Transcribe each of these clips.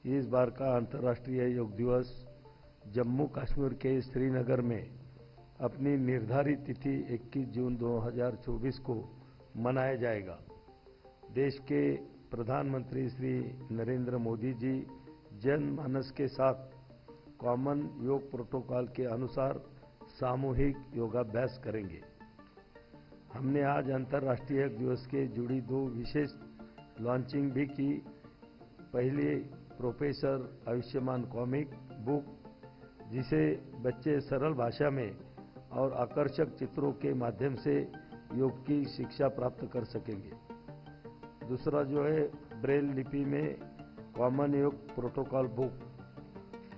इस बार का अंतर्राष्ट्रीय योग दिवस जम्मू कश्मीर के श्रीनगर में अपनी निर्धारित तिथि 21 जून 2024 को मनाया जाएगा। देश के प्रधानमंत्री श्री नरेंद्र मोदी जी जनमानस के साथ कॉमन योग प्रोटोकॉल के अनुसार सामूहिक योगाभ्यास करेंगे। हमने आज अंतर्राष्ट्रीय योग दिवस के जुड़ी 2 विशेष लॉन्चिंग भी की। पहली प्रोफेसर आयुष्मान कॉमिक बुक, जिसे बच्चे सरल भाषा में और आकर्षक चित्रों के माध्यम से योग की शिक्षा प्राप्त कर सकेंगे। दूसरा जो है ब्रेल लिपि में कॉमन योग प्रोटोकॉल बुक,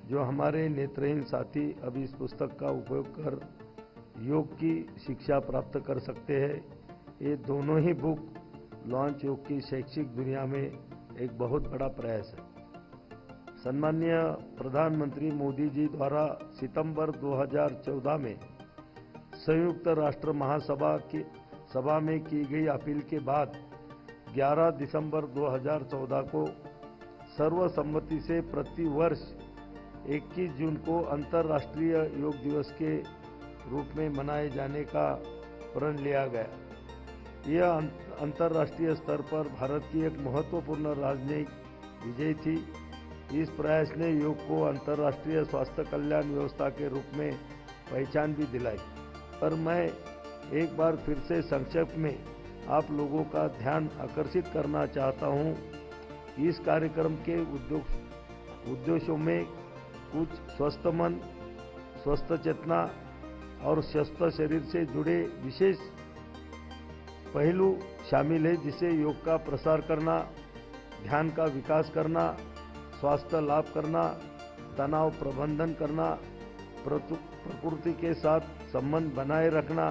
जो हमारे नेत्रहीन साथी अब इस पुस्तक का उपयोग कर योग की शिक्षा प्राप्त कर सकते हैं। ये दोनों ही बुक लॉन्च योग की शैक्षिक दुनिया में एक बहुत बड़ा प्रयास है। सम्माननीय प्रधानमंत्री मोदी जी द्वारा सितंबर 2014 में संयुक्त राष्ट्र महासभा में की गई अपील के बाद 11 दिसंबर 2014 को सर्वसम्मति से प्रति वर्ष 21 जून को अंतर्राष्ट्रीय योग दिवस के रूप में मनाए जाने का प्रण लिया गया। यह अंतर्राष्ट्रीय स्तर पर भारत की एक महत्वपूर्ण राजनयिक विजय थी। इस प्रयास ने योग को अंतर्राष्ट्रीय स्वास्थ्य कल्याण व्यवस्था के रूप में पहचान भी दिलाई। पर मैं एक बार फिर से संक्षेप में आप लोगों का ध्यान आकर्षित करना चाहता हूं। इस कार्यक्रम के उद्देश्यों में कुछ स्वस्थ मन, स्वस्थ चेतना और स्वस्थ शरीर से जुड़े विशेष पहलू शामिल है, जिसे योग का प्रसार करना, ध्यान का विकास करना, स्वास्थ्य लाभ करना, तनाव प्रबंधन करना, प्रकृति के साथ संबंध बनाए रखना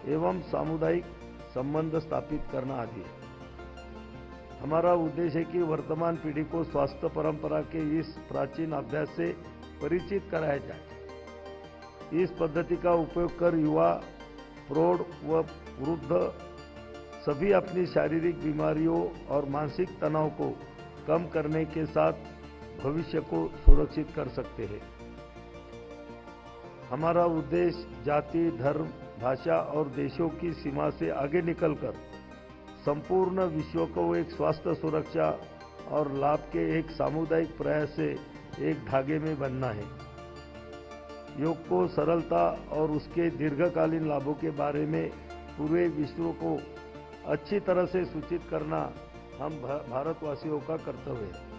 एवं सामुदायिक संबंध स्थापित करना आदि है। हमारा उद्देश्य है कि वर्तमान पीढ़ी को स्वास्थ्य परंपरा के इस प्राचीन अभ्यास से परिचित कराया जाए। इस पद्धति का उपयोग कर युवा, प्रौढ़ व वृद्ध सभी अपनी शारीरिक बीमारियों और मानसिक तनाव को कम करने के साथ भविष्य को सुरक्षित कर सकते हैं। हमारा उद्देश्य जाति, धर्म, भाषा और देशों की सीमा से आगे निकलकर संपूर्ण विश्व को एक स्वास्थ्य सुरक्षा और लाभ के एक सामुदायिक प्रयास से एक धागे में बनना है। योग को सरलता और उसके दीर्घकालीन लाभों के बारे में पूरे विश्व को अच्छी तरह से सूचित करना हम भारतवासियों का कर्तव्य है।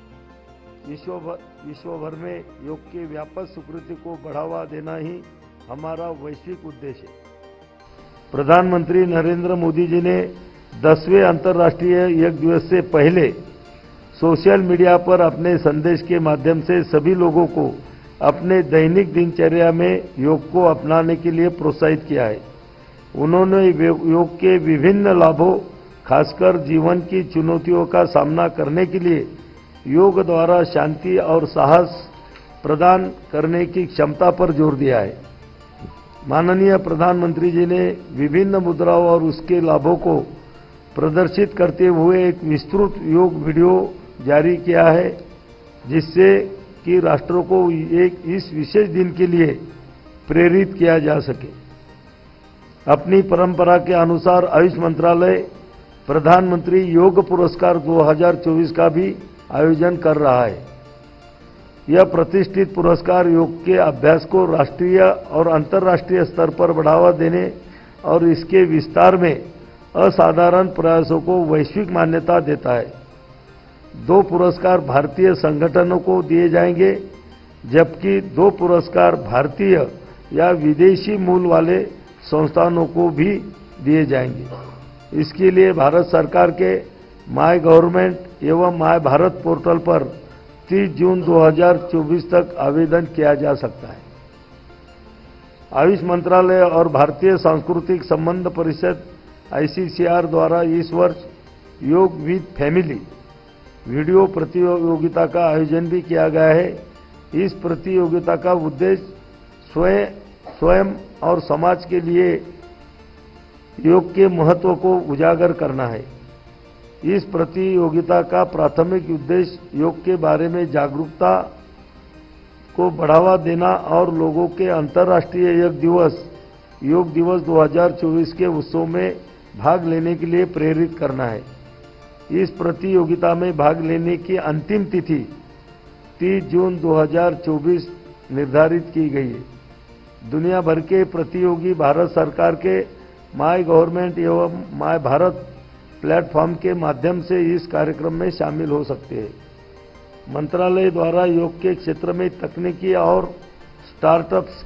विश्व भर में योग की व्यापक स्वीकृति को बढ़ावा देना ही हमारा वैश्विक उद्देश्य है। प्रधानमंत्री नरेंद्र मोदी जी ने 10वें अंतर्राष्ट्रीय योग दिवस से पहले सोशल मीडिया पर अपने संदेश के माध्यम से सभी लोगों को अपने दैनिक दिनचर्या में योग को अपनाने के लिए प्रोत्साहित किया है। उन्होंने योग के विभिन्न लाभों, खासकर जीवन की चुनौतियों का सामना करने के लिए योग द्वारा शांति और साहस प्रदान करने की क्षमता पर जोर दिया है। माननीय प्रधानमंत्री जी ने विभिन्न मुद्राओं और उसके लाभों को प्रदर्शित करते हुए एक विस्तृत योग वीडियो जारी किया है, जिससे कि राष्ट्रों को इस विशेष दिन के लिए प्रेरित किया जा सके। अपनी परंपरा के अनुसार आयुष मंत्रालय प्रधानमंत्री योग पुरस्कार 2024 का भी आयोजन कर रहा है। यह प्रतिष्ठित पुरस्कार योग के अभ्यास को राष्ट्रीय और अंतर्राष्ट्रीय स्तर पर बढ़ावा देने और इसके विस्तार में असाधारण प्रयासों को वैश्विक मान्यता देता है। 2 पुरस्कार भारतीय संगठनों को दिए जाएंगे, जबकि 2 पुरस्कार भारतीय या विदेशी मूल वाले संस्थानों को भी दिए जाएंगे। इसके लिए भारत सरकार के माय गवर्नमेंट एवं माय भारत पोर्टल पर 30 जून 2024 तक आवेदन किया जा सकता है। आयुष मंत्रालय और भारतीय सांस्कृतिक संबंध परिषद ICCR द्वारा इस वर्ष योग विद फैमिली वीडियो प्रतियोगिता का आयोजन भी किया गया है। इस प्रतियोगिता का उद्देश्य स्वयं और समाज के लिए योग के महत्व को उजागर करना है। इस प्रतियोगिता का प्राथमिक उद्देश्य योग के बारे में जागरूकता को बढ़ावा देना और लोगों के अंतर्राष्ट्रीय योग दिवस 2024 के उत्सव में भाग लेने के लिए प्रेरित करना है। इस प्रतियोगिता में भाग लेने की अंतिम तिथि 30 जून 2024 निर्धारित की गई है। दुनिया भर के प्रतियोगी भारत सरकार के माय गवर्नमेंट एवं माय भारत प्लेटफॉर्म के माध्यम से इस कार्यक्रम में शामिल हो सकते हैं। मंत्रालय द्वारा योग के क्षेत्र में तकनीकी और स्टार्टअप्स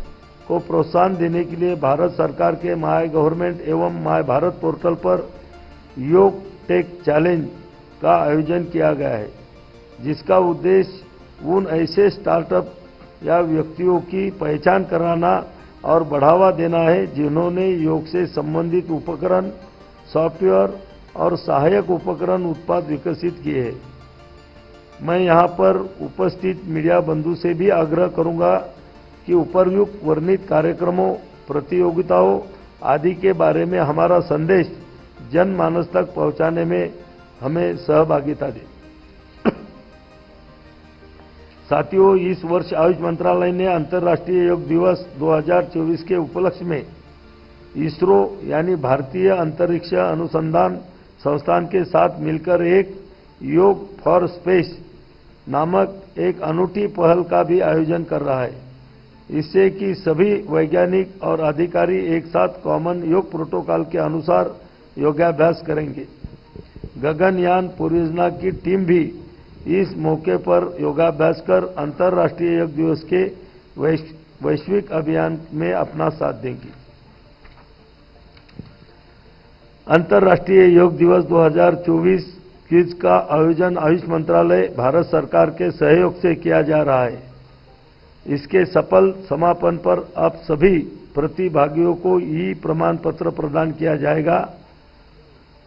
को प्रोत्साहन देने के लिए भारत सरकार के माय गवर्नमेंट एवं माय भारत पोर्टल पर योग टेक चैलेंज का आयोजन किया गया है, जिसका उद्देश्य उन ऐसे स्टार्टअप या व्यक्तियों की पहचान कराना और बढ़ावा देना है जिन्होंने योग से संबंधित उपकरण, सॉफ्टवेयर और सहायक उपकरण उत्पाद विकसित किए हैं। मैं यहां पर उपस्थित मीडिया बंधु से भी आग्रह करूंगा कि उपर्युक्त वर्णित कार्यक्रमों, प्रतियोगिताओं आदि के बारे में हमारा संदेश जनमानस तक पहुंचाने में हमें सहभागिता दें। साथियों, इस वर्ष आयुष मंत्रालय ने अंतर्राष्ट्रीय योग दिवस 2024 के उपलक्ष्य में इसरो यानी भारतीय अंतरिक्ष अनुसंधान संस्थान के साथ मिलकर एक योग फॉर स्पेस नामक एक अनूठी पहल का भी आयोजन कर रहा है। इससे कि सभी वैज्ञानिक और अधिकारी एक साथ कॉमन योग प्रोटोकॉल के अनुसार योगाभ्यास करेंगे। गगनयान परियोजना की टीम भी इस मौके पर योगाभ्यास कर अंतर्राष्ट्रीय योग दिवस के वैश्विक अभियान में अपना साथ देंगी। अंतर्राष्ट्रीय योग दिवस 2024 क्विज का आयोजन आयुष मंत्रालय, भारत सरकार के सहयोग से किया जा रहा है। इसके सफल समापन पर अब सभी प्रतिभागियों को ई प्रमाण पत्र प्रदान किया जाएगा।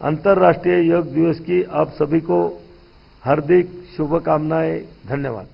अंतर्राष्ट्रीय योग दिवस की आप सभी को हार्दिक शुभकामनाएं। धन्यवाद।